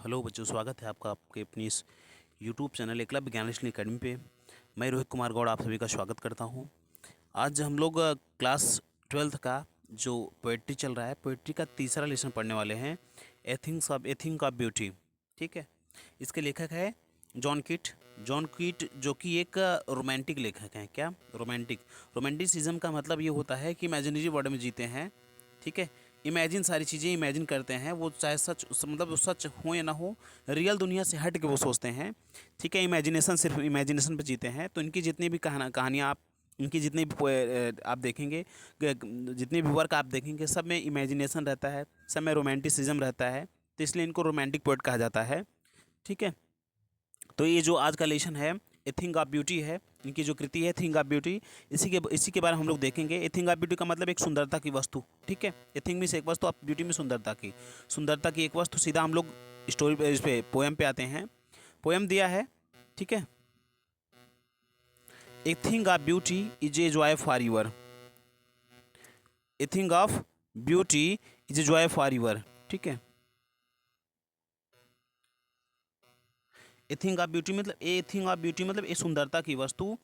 Hello बच्चों, स्वागत है आपका आपके अपनी इस यूट्यूब चैनल एकलव्य ज्ञान नेशनल अकेडमी पे। मैं रोहित कुमार गौड़ आप सभी का स्वागत करता हूं। आज हम लोग क्लास 12th का जो पोएट्री चल रहा है, पोएट्री का तीसरा लेसन पढ़ने वाले हैं, एथिंग ऑफ ब्यूटी। ठीक है, इसके लेखक है जॉन कीट। जॉन कीट जो कि एक रोमांटिक लेखक हैं। क्या रोमांटिसिज्म का मतलब ये होता है कि इमेजिनरी वर्ल्ड में जीते हैं। ठीक है, इमेजिन सारी चीज़ें इमेजिन करते हैं, वो चाहे मतलब वो सच हो या ना हो, रियल दुनिया से हट के वो सोचते हैं। ठीक है, इमेजिनेशन, सिर्फ इमेजिनेशन पे जीते हैं। तो इनकी जितनी भी कहानियाँ आप, इनकी जितनी भी आप देखेंगे, जितने भी वर्क आप देखेंगे, सब में इमेजिनेशन रहता है, सब में रोमांटिसिज्म रहता है। तो इसलिए इनको रोमांटिक पोएट कहा जाता है। ठीक है, तो ये जो आज का लेसन है, ए थिंग ऑफ ब्यूटी है। इनकी जो कृति है थिंग ऑफ ब्यूटी, इसी के बारे में हम लोग देखेंगे। ए थिंग ऑफ ब्यूटी का मतलब एक सुंदरता की वस्तु। ठीक है, ए थिंग मीन्स एक वस्तु, ऑफ ब्यूटी में सुंदरता की एक वस्तु। सीधा हम लोग स्टोरी पे, इस पे पोएम पे आते हैं। पोएम दिया है। ठीक है, a thing of beauty is a joy for your. A thing of beauty is a joy for your. ठीक है, ए थिंग ऑफ ब्यूटी मतलब ए सुंदरता की वस्तु।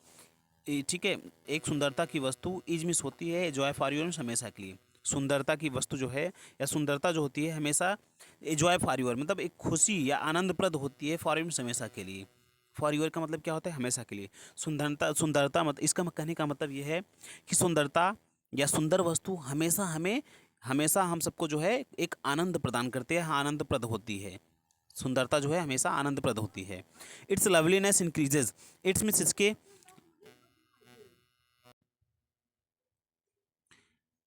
ठीक है, एक सुंदरता की वस्तु इज मिस होती है जॉय फॉर यूर, हमेशा के लिए। सुंदरता की वस्तु जो है, या सुंदरता जो होती है हमेशा, जॉय फॉर यूर मतलब एक खुशी या आनंदप्रद होती है, फॉर यूर हमेशा के लिए। फॉर यूर का मतलब क्या होता है? हमेशा के लिए। सुंदरता मतलब, इसका कहने का मतलब ये है कि सुंदरता या सुंदर वस्तु हमेशा हम सबको जो है एक आनंद प्रदान करते हैं, आनंदप्रद होती है। सुंदरता जो है हमेशा आनंदप्रद होती है। It's loveliness increases. It's means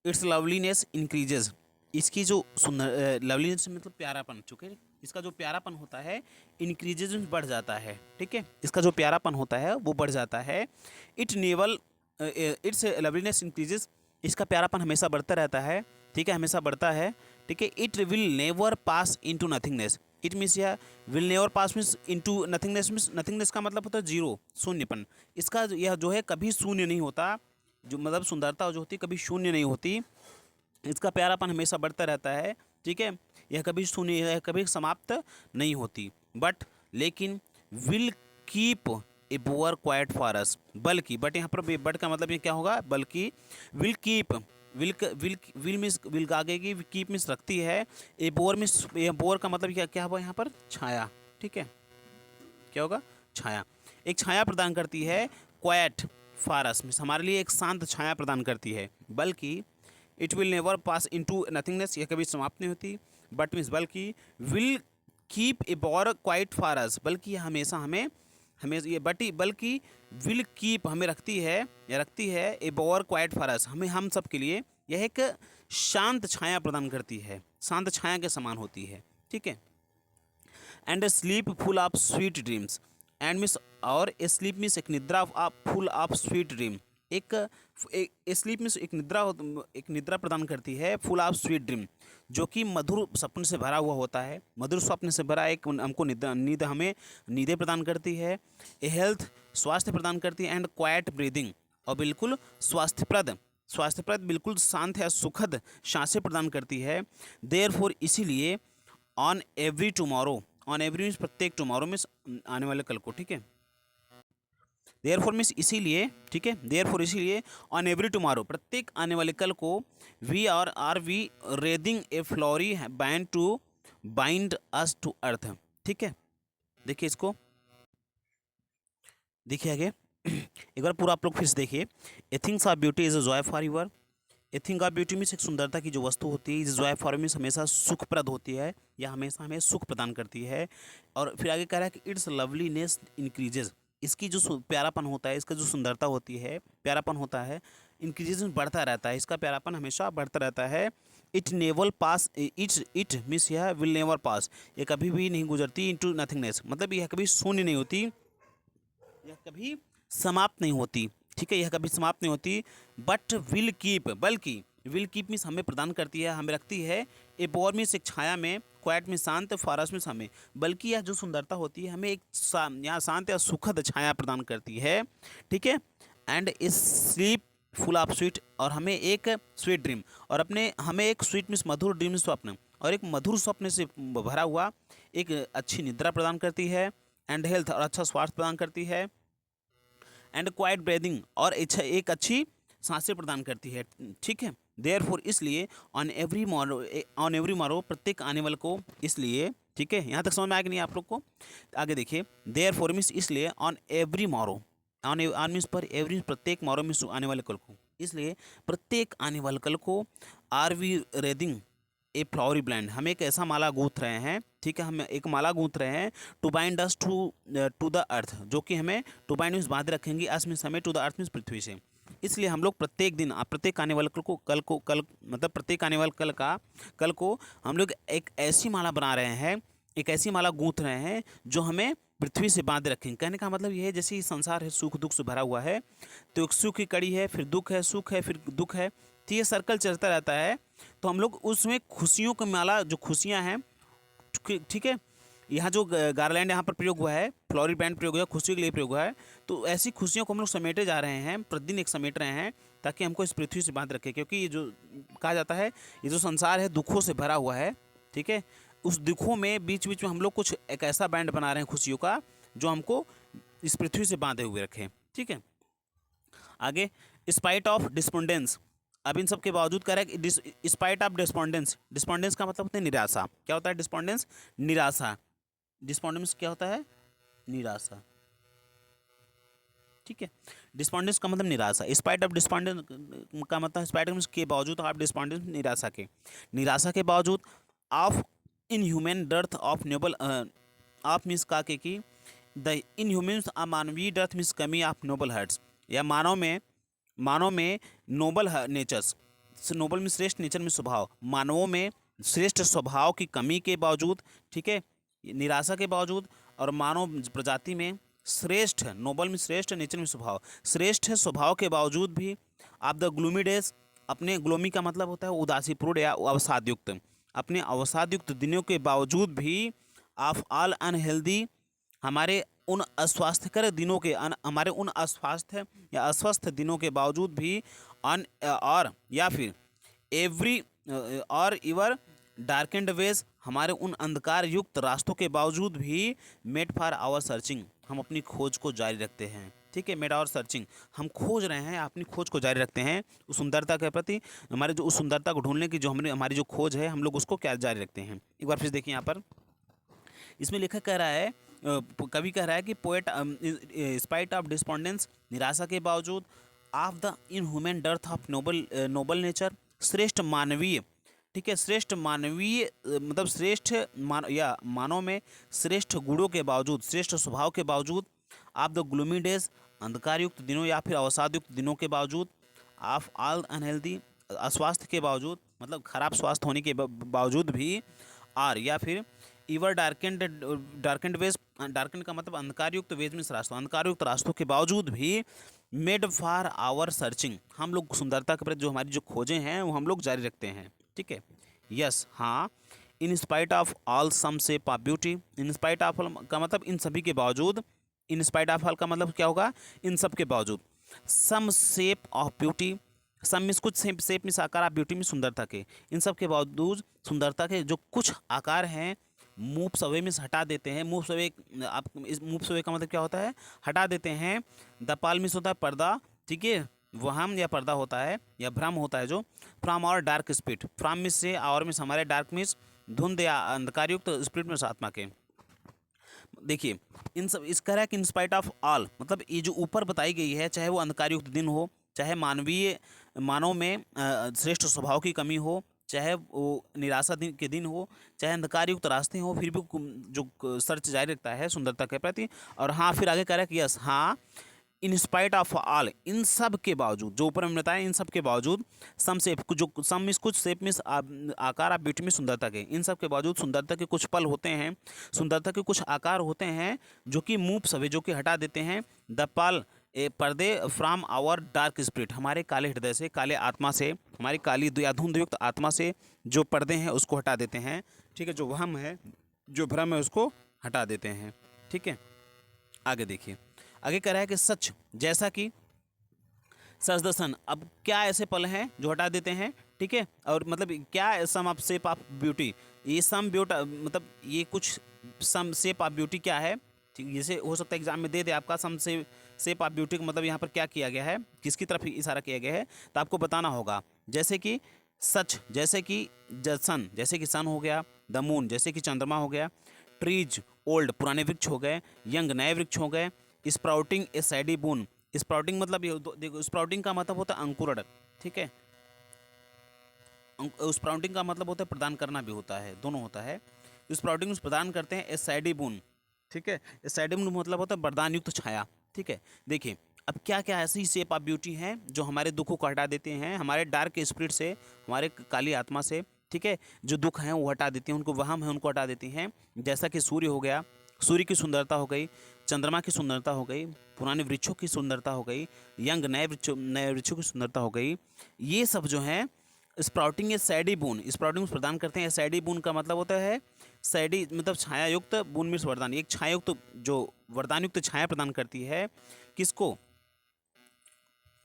it's loveliness increases. इसकी जो सुंदर, लवलीनेस मतलब प्यारापन, चूँकि इसका जो प्यारापन होता है इंक्रीजेज बढ़ जाता है। ठीक है, इसका जो प्यारापन होता है वो बढ़ जाता है। इट्स लवलीनेस इंक्रीजेज, इसका प्यारापन हमेशा बढ़ता रहता है। ठीक है, हमेशा बढ़ता है। ठीक है, it will never pass into nothingness. It means या will never pass means into nothingness, means nothingness का मतलब होता है जीरो, शून्यपन। इसका यह जो है कभी शून्य नहीं होता। जो मतलब सुंदरता जो होती है कभी शून्य नहीं होती, इसका प्यारापन हमेशा बढ़ता रहता है। ठीक है, यह कभी शून्य, यह कभी समाप्त नहीं होती। लेकिन will keep a bower quiet for us. बल्कि, बट यहाँ पर बट का मतलब ये क्या होगा? बल्कि will keep, will miss, will आगेगी, कीप मिस रखती है, ए बोअर मिस, बोअर का मतलब क्या क्या हुआ यहाँ पर? छाया। ठीक है, क्या होगा? छाया। एक छाया प्रदान करती है, क्वाइट फारस मीन्स हमारे लिए एक शांत छाया प्रदान करती है। बल्कि it will never pass into nothingness, यह कभी समाप्त नहीं होती। बट मीन्स बल्कि, विल कीप ए बॉर क्वाइट फारस, बल्कि यह हमेशा हमें ये बल्कि विल कीप हमें रखती है, या रखती है, ए बॉर क्वाइट फारस हमें, हम सब के लिए यह एक शांत छाया प्रदान करती है, शांत छाया के समान होती है। ठीक है, and sleep full of sweet dreams. And miss, और स्लीप मिस एक निद्रा फुल ऑफ स्वीट ड्रीम। एक स्लीप मिस एक निद्रा प्रदान करती है, फुल ऑफ स्वीट ड्रीम, जो कि मधुर सपन से भरा हुआ होता है। मधुर स्वप्न से भरा एक हमको नींद हमें नींदें प्रदान करती है। ए हेल्थ स्वास्थ्य प्रदान करती है। एंड क्वाइट ब्रीदिंग, और बिल्कुल स्वास्थ्यप्रद बिल्कुल शांत है, सुखद सांसें प्रदान करती है। देयरफॉर इसीलिए, on every tomorrow, on every means प्रत्येक, टुमारो मीन्स आने वाले कल को। ठीक है, देयरफॉर मीन्स इसीलिए। ठीक है, देयरफॉर इसीलिए, ऑन एवरी टुमारो प्रत्येक आने वाले कल को, we wreathing a flowery band to bind us to earth. ठीक है, देखिए इसको, देखिए आगे एक बार पूरा आप लोग फिर से देखिए। A things of beauty is a joy for your. A thing of beauty means एक सुंदरता की जो वस्तु होती है, इज जॉय फॉर मीन्स हमेशा सुखप्रद होती है, या हमेशा हमें सुख प्रदान करती है। और फिर आगे कह रहा है कि इट्स लवलीनेस इंक्रीजेज, इसकी जो प्यारापन होता है, इसका जो सुंदरता होती है, प्यारापन होता है, इंक्रीजेज बढ़ता रहता है, इसका प्यारापन हमेशा बढ़ता रहता है। It naval pass, it means यह विल नेवर पास, ये कभी भी नहीं गुजरती, इनटू नथिंगनेस मतलब यह कभी शून्य नहीं होती, यह कभी समाप्त नहीं होती। ठीक है, यह कभी समाप्त नहीं होती। बट विल कीप, बल्कि विल कीप मीन्स हमें प्रदान करती है, हमें रखती है, ए बोर मीन्स एक छाया में, क्वाइट में शांत, फॉरेस्ट मीन्स हमें, बल्कि यह जो सुंदरता होती है हमें एक यहाँ शांत या सुखद छाया प्रदान करती है। ठीक है, एंड इस स्लीप फुल ऑफ स्वीट, और हमें एक स्वीट ड्रीम, और हमें एक स्वीट मीन्स मधुर ड्रीम स्वप्न, और एक मधुर स्वप्न से भरा हुआ एक अच्छी निद्रा प्रदान करती है, एंड हेल्थ और अच्छा स्वास्थ्य प्रदान करती है, एंड क्वाइट ब्रीदिंग और एक अच्छी सांसें प्रदान करती है। ठीक है, देयरफॉर इसलिए ऑन एवरी मॉरो प्रत्येक आने वाले को, इसलिए ठीक है, यहाँ तक समझ में आया कि नहीं आप लोग को? आगे देखिए, देयरफॉर मीन्स इसलिए, on every Morrow, on means पर, एवरी प्रत्येक मॉरो मीन्स आने वाले कल को, इसलिए प्रत्येक आने वाले कल को are we wreathing a flowery band, हम एक ऐसा माला गूंथ रहे हैं, ठीक है, हम एक माला गूंथ रहे हैं, to bind us to the earth, जो कि हमें टू बाइंड मीन्स बांध रखेंगी, अस मीन्स हमें, टू द अर्थ मीन्स पृथ्वी से। इसलिए हम लोग प्रत्येक दिन, प्रत्येक आने वाले कल मतलब प्रत्येक आने वाले कल को हम लोग एक ऐसी माला बना रहे हैं, एक ऐसी माला गूंथ रहे हैं जो हमें पृथ्वी से बांध रखेंगे। कहने का मतलब ये है, जैसे ये संसार है सुख दुख से भरा हुआ है, तो एक सुख की कड़ी है, फिर दुख है, सुख है, फिर दुख है, तो ये सर्कल चलता रहता है। तो हम लोग उसमें खुशियों का माला, जो खुशियाँ हैं, ठीक है, यहाँ जो गार्लैंड यहाँ पर प्रयोग हुआ है, फ्लोरी बैंड प्रयोग हुआ है, खुशियों के लिए प्रयोग हुआ है, तो ऐसी खुशियों को हम लोग समेटे जा रहे हैं, प्रतिदिन एक समेट रहे हैं, ताकि हमको इस पृथ्वी से बांध रखे। क्योंकि ये जो कहा जाता है, ये जो संसार है दुखों से भरा हुआ है, ठीक है, उस दुखों में बीच बीच में हम लोग कुछ एक ऐसा बैंड बना रहे हैं खुशियों का, जो हमको इस पृथ्वी से बांधे हुए रखे। ठीक है, आगे, स्पाइट ऑफ डिस्पोंडेंस, अब इन सब के बावजूद कह रहा है कि स्पाइट ऑफ डिस्पोंडेंस, डिस्पोंडेंस का मतलब होता है निराशा। क्या होता है डिस्पोंडेंस? निराशा। डिस्पोंडेंस क्या होता है? निराशा। ठीक है, डिस्पोंडेंस का मतलब निराशा। स्पाइट ऑफ डिस्पोंडेंस का मतलब, स्पाइट के बावजूद, ऑफ डिस्पोंडेंस निराशा के बावजूद, of inhuman dearth of noble, of means का के की, द इनह्यूमन अमानवीय डर्थ मीन्स कमी ऑफ नोबल हार्ट्स, या मानव में नोबल नेचर्स, नोबल में श्रेष्ठ, नेचर में स्वभाव, मानवों में श्रेष्ठ स्वभाव की कमी के बावजूद, ठीक है, निराशा के बावजूद, और मानव प्रजाति में श्रेष्ठ, नोबल में श्रेष्ठ, नेचर में स्वभाव, श्रेष्ठ स्वभाव के बावजूद भी, आप द ग्लूमी डेज, अपने ग्लोमी का मतलब होता है उदासीपूर्ण या अवसादयुक्त, अपने अवसादयुक्त दिनों के बावजूद भी, ऑफ ऑल अनहेल्दी, हमारे उन अस्वास्थ्यकर दिनों के, हमारे उन अस्वास्थ्य या अस्वस्थ दिनों के बावजूद भी, और या फिर एवरी और इवर डार्केंड वेज, हमारे उन अंधकार युक्त रास्तों के बावजूद भी, मेड फॉर आवर सर्चिंग, हम अपनी खोज को जारी रखते हैं। ठीक है, मेड आवर सर्चिंग, हम खोज रहे हैं, अपनी खोज को जारी रखते हैं, उस सुंदरता के प्रति, हमारे जो उस सुंदरता को ढूंढने की जो हमारी जो खोज है, हम लोग उसको क्या जारी रखते हैं। एक बार फिर देखिए, यहाँ पर इसमें लेखक कह रहा है, कवि कह रहा है कि पोएट, स्पाइट ऑफ डिस्पोंडेंस, निराशा के बावजूद, of the inhuman dearth of noble nature, श्रेष्ठ मानवीय, ठीक है, श्रेष्ठ मानवीय मतलब श्रेष्ठ या मानव में श्रेष्ठ गुणों के बावजूद, श्रेष्ठ स्वभाव के बावजूद, ऑफ द ग्लूमी डेज, अंधकारयुक्त दिनों या फिर अवसादयुक्त दिनों के बावजूद, ऑफ ऑल अनहेल्दी, अस्वास्थ्य के बावजूद, मतलब खराब स्वास्थ्य होने के बावजूद भी, आर या फिर इवर डार्केंड वेज, डार्केंड का मतलब अंधकारयुक्त, वेज में रास्तों, अंधकारयुक्त रास्तों के बावजूद भी, मेड फॉर आवर सर्चिंग, हम लोग सुंदरता के प्रति जो हमारी जो खोजें हैं वो हम लोग जारी रखते हैं। ठीक है, यस, हाँ, in spite of all some shape of beauty, in spite of का मतलब इन सभी के बावजूद, इन स्पाइट ऑफ ऑल का मतलब क्या होगा? इन सब के बावजूद, some shape of beauty, some means कुछ, शेप मीन्स आकार, ऑफ ब्यूटी में सुंदरता के, इन सब के बावजूद सुंदरता के जो कुछ आकार हैं, मूव सवे में हटा देते हैं। मूव सवे, आप इस मूव सवे का मतलब क्या होता है? हटा देते हैं। द पाल मीन्स होता है पर्दा, ठीक है, वहम या पर्दा होता है या भ्रम होता है जो, फ्रॉम और डार्क स्पिरिट, फ्रॉम मिस से, और मिस हमारे, डार्क मिस धुंध या अंधकारयुक्त, स्पिरिट में आत्मा के। देखिए, इन सब इस कह रहा है कि इंस्पाइट ऑफ ऑल, मतलब ये जो ऊपर बताई गई है, चाहे वो अंधकारयुक्त दिन हो, चाहे मानव में श्रेष्ठ स्वभाव की कमी हो, चाहे वो निराशा के दिन हो, चाहे अंधकारयुक्त रास्ते हो, फिर भी जो सर्च जारी रखता है सुंदरता के प्रति। और हाँ, फिर आगे कह रहा है कि यस, हाँ, इन स्पाइट ऑफ ऑल, इन सब के बावजूद, जो ऊपर हमने बताया, इन सब के बावजूद, सम शेप, जो सम मीन्स कुछ, शेप मीन्स आकार, आप ब्यूटी में सुंदरता के, इन सब के बावजूद सुंदरता के कुछ पल होते हैं, सुंदरता के कुछ आकार होते हैं जो कि मूव सवे, जो कि हटा देते हैं, द पाल ए पर्दे, फ्रॉम आवर डार्क स्पिरिट, हमारे काले हृदय से, काले आत्मा से, हमारी काली या धुंधयुक्त आत्मा से जो पर्दे हैं उसको हटा देते हैं। ठीक है, जो वहम है, जो भ्रम है, उसको हटा देते हैं। ठीक है, आगे देखिए, आगे कह रहा है कि सच, जैसा कि सच द सन, अब क्या ऐसे पल हैं जो हटा देते हैं? ठीक है। और मतलब क्या सम ऑफ शेप ऑफ ब्यूटी, ये सम ब्यूटी मतलब ये कुछ सम शेप ऑफ ब्यूटी क्या है, ठीक, जैसे हो सकता है एग्जाम में दे दे आपका सम से शेप ऑफ ब्यूटी का मतलब यहाँ पर क्या किया गया है, किसकी तरफ इशारा किया गया है, तो आपको बताना होगा। जैसे कि सच, जैसे कि सन, जैसे कि सन हो गया, द मून जैसे कि चंद्रमा हो गया, ट्रीज ओल्ड पुराने वृक्ष हो गए, यंग नए वृक्ष हो गए, स्प्राउटिंग ए सैडी बून, स्प्राउटिंग मतलब ये देखो स्प्राउटिंग का मतलब होता है अंकुरण, ठीक है। स्प्राउटिंग का मतलब होता है प्रदान करना भी होता है, दोनों होता है। स्प्राउटिंग प्रदान करते हैं ए सैडी बून, ठीक है। ए सैडी बून मतलब होता है वरदान युक्त छाया, ठीक है। देखिए अब क्या क्या ऐसी शेप ऑफ ब्यूटी हैं जो हमारे दुखों को हटा देते हैं, हमारे डार्क स्पिरिट से, हमारे काली आत्मा से, ठीक है, जो दुख हैं वो हटा देती हैं, उनको वहम है उनको हटा देती हैं। जैसा कि सूर्य हो गया, सूर्य की सुंदरता हो गई, चंद्रमा की सुंदरता हो गई, पुराने वृक्षों की सुंदरता हो गई, यंग नए वृक्षों की सुंदरता हो गई। ये सब जो है स्प्राउटिंग या सैडी बून, स्प्राउटिंग प्रदान करते हैं। सैडी बून का मतलब होता है, सैडी मतलब छाया युक्त, बून मीन्स वरदान, एक छाया युक्त जो वरदान युक्त छाया प्रदान करती है किसको,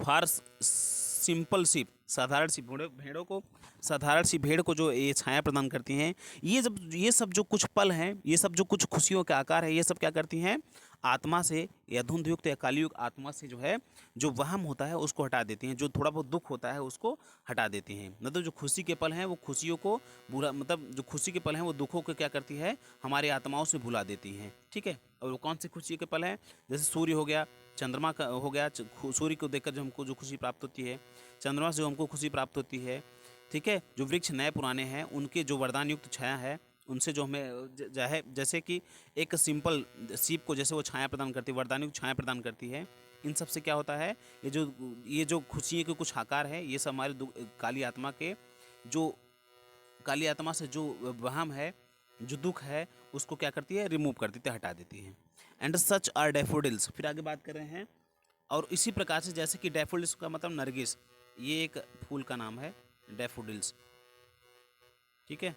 फॉर सिंपल सी, साधारण सी भेड़ों को, साधारण सी भेड़ को जो ये छाया प्रदान करती हैं। ये सब जो कुछ पल हैं, ये सब जो कुछ खुशियों के आकार है, ये सब क्या करती हैं, आत्मा से या धुंधयुक्त या कालीयुक्त आत्मा से जो है जो वहम होता है उसको हटा देती हैं, जो थोड़ा बहुत दुख होता है उसको हटा देती हैं। मतलब जो खुशी के पल हैं वो खुशियों को बुरा, मतलब जो खुशी के पल हैं वो दुखों को क्या करती है, हमारी आत्माओं से भुला देती हैं, ठीक है। और वो कौन सी खुशी के पल हैं, जैसे सूर्य हो गया, चंद्रमा का हो गया, सूर्य को देखकर जो हमको जो खुशी प्राप्त होती है, चंद्रमा से जो हमको खुशी प्राप्त होती है, ठीक है। जो वृक्ष नए पुराने हैं उनके जो वरदान युक्त छाया है उनसे जो हमें है, जैसे कि एक सिंपल सीप को जैसे वो छाया प्रदान करती है, वरदान युक्त छाया प्रदान करती है, इन सब से क्या होता है, ये जो खुशी के कुछ आकार है, ये सब हमारे काली आत्मा के जो काली आत्मा से जो वहम है, जो दुख है, उसको क्या करती है, रिमूव कर देती है, हटा देती है। एंड सच आर डैफोडिल्स, फिर आगे बात कर रहे हैं। और इसी प्रकार से जैसे कि डैफोडिल्स का मतलब नरगिस, ये एक फूल का नाम है डैफोडिल्स, ठीक है।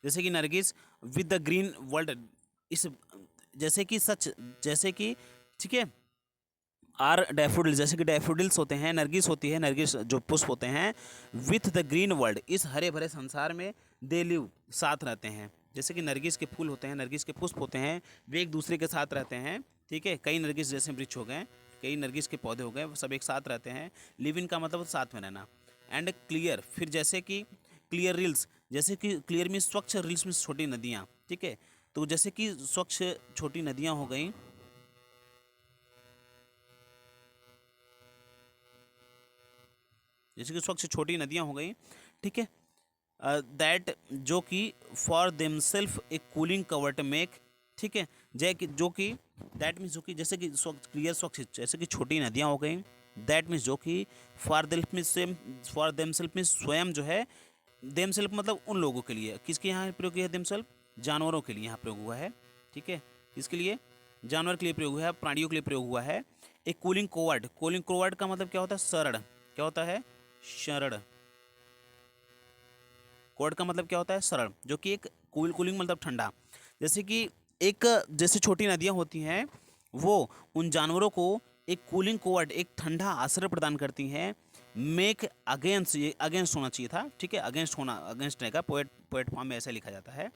जैसे कि Nargis with the green world, इस जैसे कि सच, जैसे कि, ठीक है, आर डैफोडिल्स, जैसे कि डैफोडिल्स होते हैं, नरगिस होती है, नरगिस जो पुष्प होते हैं, विथ द ग्रीन वर्ल्ड, इस हरे भरे संसार में दे लिव, साथ रहते हैं। जैसे कि नरगिस के फूल होते हैं, नरगिस के पुष्प होते हैं, वे एक दूसरे के साथ रहते हैं, ठीक है। कई नरगिस जैसे वृक्ष हो गए, कई नरगिस के पौधे हो गए, वो सब एक साथ रहते हैं। लिव इन का मतलब साथ में रहना। एंड क्लियर, फिर जैसे कि क्लियर रिल्स, जैसे कि क्लियर में स्वच्छ, रिल्स में छोटी नदियाँ, ठीक है। तो जैसे कि स्वच्छ छोटी नदियाँ हो गई, जैसे कि स्वच्छ छोटी नदियाँ हो गई, ठीक है। दैट जो कि for themselves a cooling covert make, ठीक है। जो कि दैट मीन्स जो कि जैसे कि स्वच्छ क्लियर स्वच्छ जैसे कि छोटी नदियाँ हो गई, दैट मीन्स जो कि फॉर देमसेल्फ में स्वयं जो है, देमसेल्फ मतलब उन लोगों के लिए, किसके यहाँ प्रयोग किया है देमसेल्फ, जानवरों के लिए यहाँ प्रयोग हुआ है, ठीक है। किसके लिए, जानवर के लिए प्रयोग हुआ है, प्राणियों के लिए प्रयोग हुआ है। एक कूलिंग कोवर्ड, कूलिंग कोवर्ड का मतलब क्या होता है, शरण, क्या होता है, शरण। कोवर्ड का मतलब क्या होता है, शरण, जो कि एक कूलिंग मतलब ठंडा। जैसे कि एक जैसे छोटी नदियाँ होती हैं, वो उन जानवरों को एक कूलिंग कोवर्ड, एक ठंडा आश्रय प्रदान करती हैं। मेक अगेंस्ट, ये अगेंस्ट होना चाहिए था, ठीक है, अगेंस्ट होना, अगेंस्ट रहेगा, पोएट फॉर्म में ऐसा लिखा जाता है,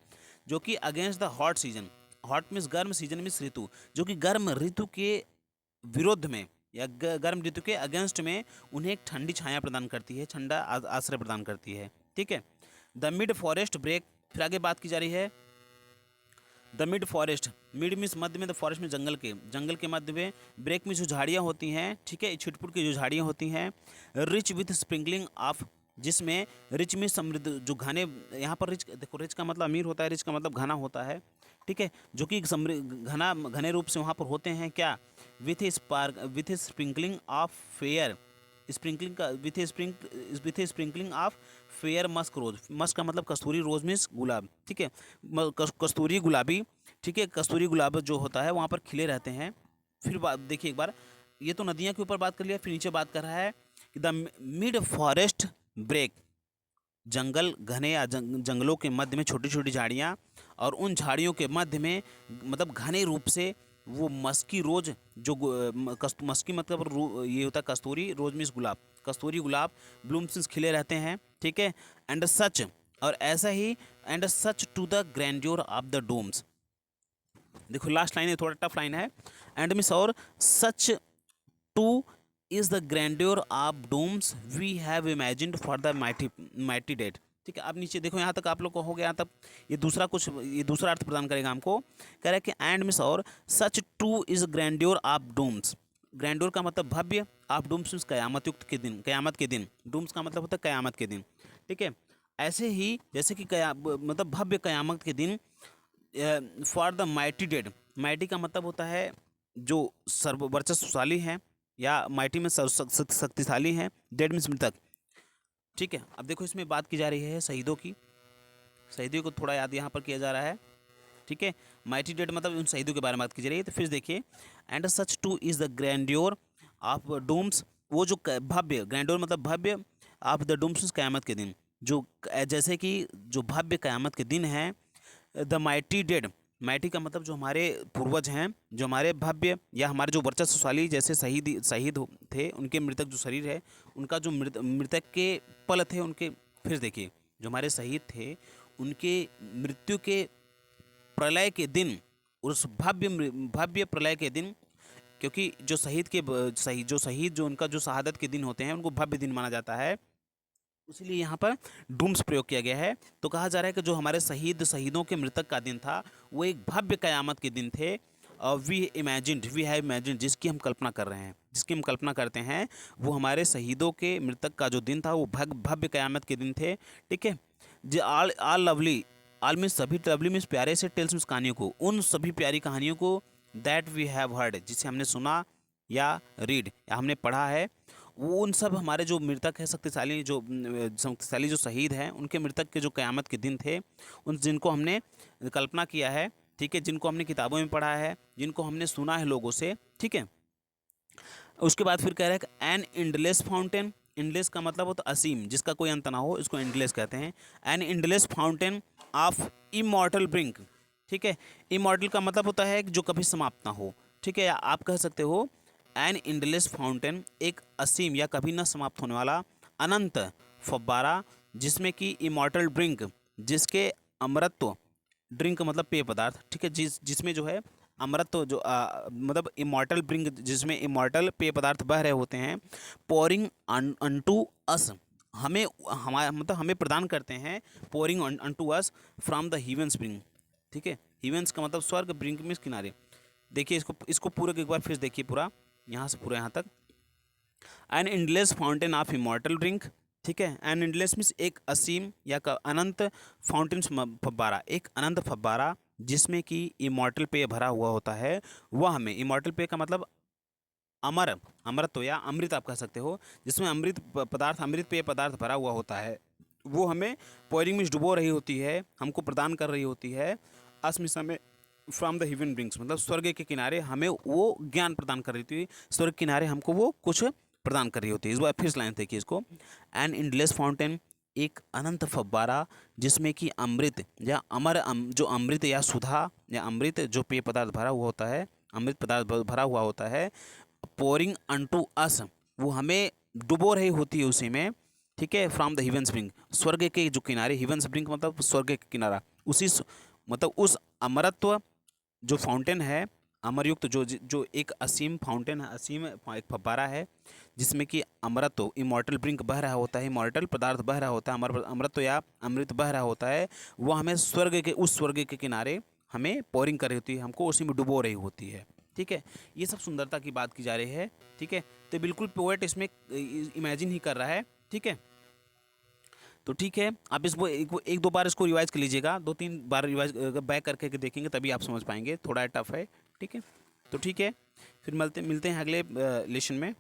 जो कि against the hot season, hot means गर्म, सीजन मीन्स ऋतु, जो कि गर्म ऋतु के विरोध में या गर्म ऋतु के अगेंस्ट में उन्हें एक ठंडी छाया प्रदान करती है, ठंडा आश्रय प्रदान करती है, ठीक है। द मिड फॉरेस्ट ब्रेक, फिर आगे बात की जा रही है the mid forest, mid means मध्य में, द फॉरेस्ट में जंगल के मध्य में, ब्रेक में जो झाड़ियाँ होती हैं, ठीक है, छिटपुट की जो झाड़ियाँ होती हैं, रिच विथ स्प्रिंकलिंग ऑफ, जिसमें रिच में समृद्ध, जो घने, यहाँ पर रिच देखो, रिच का मतलब अमीर होता है, रिच का मतलब घना होता है, ठीक है, जो कि घने रूप से वहाँ पर होते हैं, क्या, with a sprinkling of fair, sprinkling का with a sprinkling of fair musk rose, musk का मतलब कस्तूरी, रोज मीन्स गुलाब, ठीक है, कस्तूरी गुलाबी, ठीक है, कस्तूरी गुलाब जो होता है वहाँ पर खिले रहते हैं। फिर बात देखिए एक बार, ये तो नदियाँ के ऊपर बात कर लिया, फिर नीचे बात कर रहा है कि द मिड फॉरेस्ट ब्रेक, जंगल घने या जंगलों के मध्य में छोटी छोटी झाड़ियाँ, और उन झाड़ियों के मध्य में मतलब घने रूप से वो मस्की रोज, जो मस्की मतलब ये होता है कस्तूरी, रोज मीन्स गुलाब, कस्तूरी गुलाब ब्लूम सिंस खिले रहते हैं, ठीक है। एंड सच, और ऐसा ही, and such too the grandeur of the dooms. देखो लास्ट लाइन है, थोड़ा टफ लाइन है। एंड मीन्स और such too is the grandeur of dooms we have imagined for the mighty dead. ठीक है, अब नीचे देखो, यहाँ तक आप लोग को हो गया, तब ये दूसरा अर्थ प्रदान करेगा हमको। कह रहा है कि एंड मीन्स और such too is grandeur of dooms. Grandeur का मतलब भव्य, ऑफ डोम्स मीन्स कयामत युक्त के दिन, कयामत के दिन। डोम्स का मतलब होता है कयामत के दिन, ठीक है। ऐसे ही जैसे कि मतलब भव्य कयामत के दिन for the mighty dead. Mighty का मतलब होता है जो सर्व वर्चस्वशाली हैं, या माइटी में शक्तिशाली हैं। डेड मीन्स मृतक, ठीक है। अब देखो इसमें बात की जा रही है शहीदों की, शहीदों को थोड़ा याद यहाँ पर किया जा रहा है, ठीक है। माइटी डेड मतलब उन शहीदों के बारे में बात की जा रही है। तो फिर देखिए, and such too is the grandeur of dooms, वो जो भव्य, ग्रैंड्योर मतलब भव्य, ऑफ द डोम्स कयामत के दिन, जो जैसे कि जो भव्य कयामत के दिन है। द माइटी डेड, माइटी का मतलब जो हमारे पूर्वज हैं, जो हमारे भव्य या हमारे जो वर्चस्वशाली जैसे शहीद थे, उनके मृतक जो शरीर है, उनका जो मृतक के पल थे उनके। फिर देखिए, जो हमारे शहीद थे उनके मृत्यु के प्रलय के दिन, उस भव्य प्रलय के दिन, क्योंकि जो शहीद जो उनका जो शहादत के दिन होते हैं उनको भव्य दिन माना जाता है, इसलिए यहाँ पर डूम्स प्रयोग किया गया है। तो कहा जा रहा है कि जो हमारे शहीदों के मृतक का दिन था वो एक भव्य कयामत के दिन थे। वी हैव इमेजिन्ड, जिसकी हम कल्पना कर रहे हैं, जिसकी हम कल्पना करते हैं, वो हमारे शहीदों के मृतक का जो दिन था वो भव्य कयामत के दिन थे, ठीक है। जो आल लवली, आल मीन्स सभी, लवली मीन्स प्यारे से, टेल्स मीन्स कहानियों को, उन सभी प्यारी कहानियों को, दैट वी हैव हर्ड, जिसे हमने सुना या रीड या हमने पढ़ा है, वो उन सब हमारे जो मृतक है, शक्तिशाली जो शहीद हैं, उनके मृतक के जो क़यामत के दिन थे, उन जिनको हमने कल्पना किया है, ठीक है, जिनको हमने किताबों में पढ़ा है, जिनको हमने सुना है लोगों से, ठीक है। उसके बाद फिर कह रहा है कि एन इंडलेस फाउंटेन, इंडलेस का मतलब होता है असीम, जिसका कोई अंत ना हो, इसको इंडलेस कहते हैं। An endless fountain of immortal drink, ठीक है। इमॉर्टल का मतलब होता है जो कभी समाप्त ना हो, ठीक है। आप कह सकते हो एन इंडलेस फाउंटेन, एक असीम या कभी न समाप्त होने वाला अनंत फव्वारा, जिसमें कि इमॉर्टल ड्रिंक, जिसके अमृतत्व, ड्रिंक मतलब पेय पदार्थ, ठीक है, जिसमें जो है अमृतत्व, जो मतलब इमॉर्टल ड्रिंक, जिसमें इमॉर्टल पेय पदार्थ बह रहे होते हैं। पोरिंग अनटू अस, मतलब हमें प्रदान करते हैं। Pouring unto us from the heaven spring, ठीक है। हीवंस का मतलब स्वर्ग, ब्रिंक में किनारे। देखिए इसको पूरा एक बार फिर देखिए, पूरा यहाँ से पूरा यहाँ तक। An endless fountain of immortal drink, ठीक है। एन इंडलेस मीन्स एक असीम या अनंत, फाउंटेन फव्वारा, एक अनंत फव्वारा, जिसमें कि इमॉर्टल पेय भरा हुआ होता है। वह हमें, इमॉर्टल पेय का मतलब अमृत तो या अमृत आप कह सकते हो, जिसमें अमृत पेय पदार्थ भरा हुआ होता है, वो हमें पोरिंग में डुबो रही होती है, हमको प्रदान कर रही होती है। अस्मिस हमें फ्रॉम द हेवन ब्रिंग्स, मतलब स्वर्ग के किनारे हमें वो ज्ञान प्रदान कर रही थी, स्वर्ग के किनारे हमको वो कुछ प्रदान कर रही होती है। इस बार फिर लाइन देखिए इसको। एन इंडलेस फाउंटेन, एक अनंत फव्वारा, जिसमें कि अमृत या जो अमृत या सुधा या अमृत जो पेय पदार्थ भरा हुआ होता है, अमृत पदार्थ भरा हुआ होता है। पोरिंग अनटू अस, वो हमें डुबो रही होती है उसी में, ठीक है। फ्रॉम द हेवन स्प्रिंग, स्वर्ग के जो किनारे, हेवन स्प्रिंग मतलब स्वर्ग के किनारा, उसी मतलब उस अमरत्व जो फाउंटेन है, अमरयुक्त, जो एक असीम फाउंटेन है, असीम एक फव्वारा है, जिसमें कि अमृत, इमॉर्टल ब्रिंक बह रहा होता है, इमॉर्टल पदार्थ बह रहा होता है, अमृत या अमृत बह रहा होता है, वो हमें उस स्वर्ग के किनारे हमें पोरिंग कर रही होती है, हमको उसी में डुबो रही होती है, ठीक है। ये सब सुंदरता की बात की जा रही है, ठीक है। तो बिल्कुल पोएट इसमें इमेजिन ही कर रहा है, ठीक है। तो ठीक है, आप इसको एक दो बार इसको रिवाइज कर लीजिएगा, 2-3 बार रिवाइज बैक करके देखेंगे, तभी आप समझ पाएंगे। थोड़ा टफ है, ठीक है। तो ठीक है, फिर मिलते हैं अगले लेसन में।